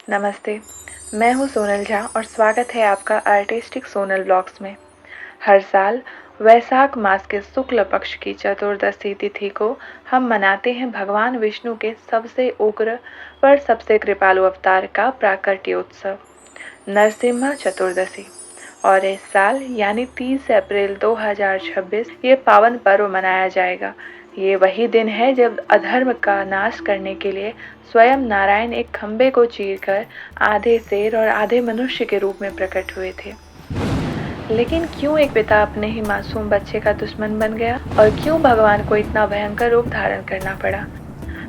नमस्ते, मैं हूँ सोनल झा और स्वागत है आपका आर्टिस्टिक सोनल ब्लॉग्स में। हर साल वैशाख मास के शुक्ल पक्ष की चतुर्दशी तिथि को हम मनाते हैं भगवान विष्णु के सबसे उग्र पर सबसे कृपालु अवतार का प्राकट्योत्सव नरसिम्हा चतुर्दशी। और इस साल यानी 30 अप्रैल 2026 ये पावन पर्व मनाया जाएगा। ये वही दिन है जब अधर्म का नाश करने के लिए स्वयं नारायण एक खंबे को चीरकर आधे शेर और आधे मनुष्य के रूप में प्रकट हुए थे। लेकिन क्यों एक पिता अपने ही मासूम बच्चे का दुश्मन बन गया और क्यों भगवान को इतना भयंकर रूप धारण करना पड़ा?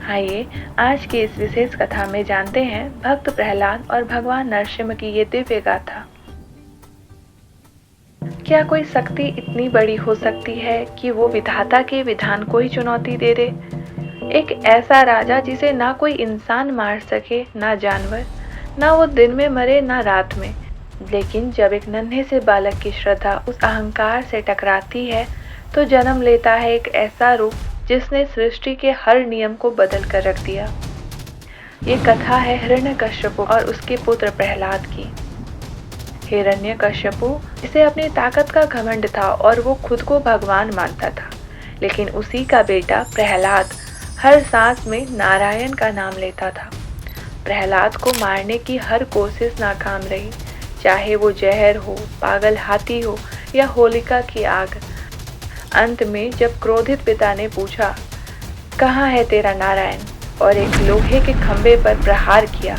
आइए आज की इस विशेष कथा में जानते हैं भक्त प्रहलाद और भगवान नरसिंह की ये दिव्य गाथा। क्या कोई शक्ति इतनी बड़ी हो सकती है कि वो विधाता के विधान को ही चुनौती दे दे? एक ऐसा राजा जिसे ना कोई इंसान मार सके, ना जानवर, ना वो दिन में मरे ना रात में। लेकिन जब एक नन्हे से बालक की श्रद्धा उस अहंकार से टकराती है तो जन्म लेता है एक ऐसा रूप जिसने सृष्टि के हर नियम को बदल कर रख दिया। ये कथा है हिरण्यकश्यप और उसके पुत्र प्रहलाद की। हिरण्यकश्यप इसे अपनी ताकत का घमंड था और वो खुद को भगवान मानता था। लेकिन उसी का बेटा प्रहलाद हर सांस में नारायण का नाम लेता था। प्रहलाद को मारने की हर कोशिश नाकाम रही, चाहे वो जहर हो, पागल हाथी हो या होलिका की आग। अंत में जब क्रोधित पिता ने पूछा, कहाँ है तेरा नारायण, और एक लोहे के खंबे पर प्रहार किया,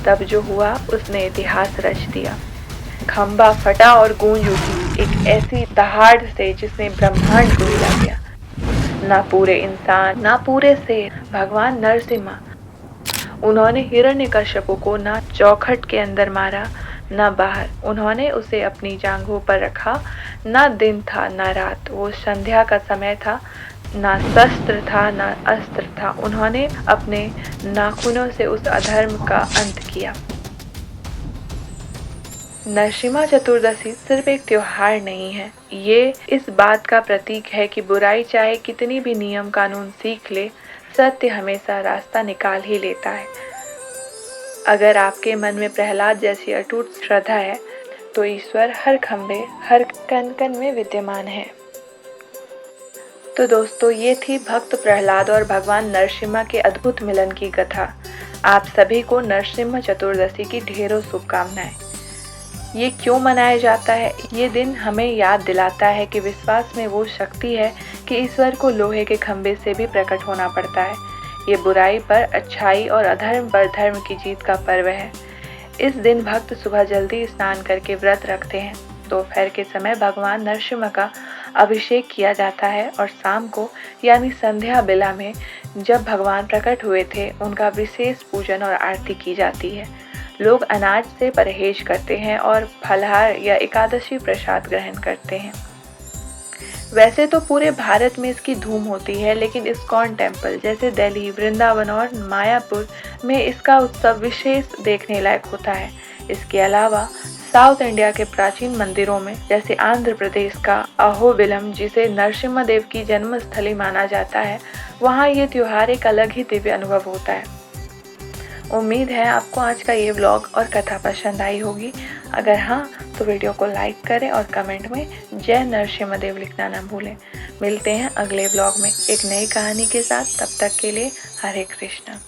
तब जो हुआ उसने इतिहास रच दिया। खंबा फटा और गूंज उठी एक ऐसी दहाड़ से जिसने ब्रह्मांड को हिला दिया। ना पूरे इंसान, ना पूरे शेर, भगवान नरसिम्हा। उन्होंने हिरण्यकश्यप को ना चौखट के अंदर मारा ना बाहर। उन्होंने उसे अपनी जांघों पर रखा। ना दिन था ना रात, वो संध्या का समय था। ना शस्त्र था ना अस्त्र था। उन्होंने अपने नाखूनों से उस अधर्म का अंत किया। नरसिम्हा चतुर्दशी सिर्फ एक त्योहार नहीं है, ये इस बात का प्रतीक है कि बुराई चाहे कितनी भी नियम कानून सीख ले, सत्य हमेशा रास्ता निकाल ही लेता है। अगर आपके मन में प्रहलाद जैसी अटूट श्रद्धा है तो ईश्वर हर खंबे, हर कण कण में विद्यमान है। तो दोस्तों, ये थी भक्त प्रहलाद और भगवान नरसिम्हा के अद्भुत मिलन की कथा। आप सभी को नरसिम्हा चतुर्दशी की ढेरों शुभकामनाएं। ये क्यों मनाया जाता है? ये दिन हमें याद दिलाता है कि विश्वास में वो शक्ति है कि ईश्वर को लोहे के खंबे से भी प्रकट होना पड़ता है। ये बुराई पर अच्छाई और अधर्म पर धर्म की जीत का पर्व है। इस दिन भक्त सुबह जल्दी स्नान करके व्रत रखते हैं। दोपहर के समय भगवान नरसिम्हा का अभिषेक किया जाता है और शाम को यानी संध्या बेला में जब भगवान प्रकट हुए थे, उनका विशेष पूजन और आरती की जाती है। लोग अनाज से परहेज करते हैं और फलाहार या एकादशी प्रसाद ग्रहण करते हैं। वैसे तो पूरे भारत में इसकी धूम होती है, लेकिन इस्कॉन टेम्पल जैसे दिल्ली, वृंदावन और मायापुर में इसका उत्सव विशेष देखने लायक होता है। इसके अलावा साउथ इंडिया के प्राचीन मंदिरों में जैसे आंध्र प्रदेश का अहोबिलम, जिसे नरसिम्हा देव की जन्मस्थली माना जाता है, वहाँ ये त्योहार एक अलग ही दिव्य अनुभव होता है। उम्मीद है आपको आज का ये व्लॉग और कथा पसंद आई होगी। अगर हाँ तो वीडियो को लाइक करें और कमेंट में जय नरसिम्हा देव लिखना ना भूलें। मिलते हैं अगले व्लॉग में एक नई कहानी के साथ। तब तक के लिए हरे कृष्णा।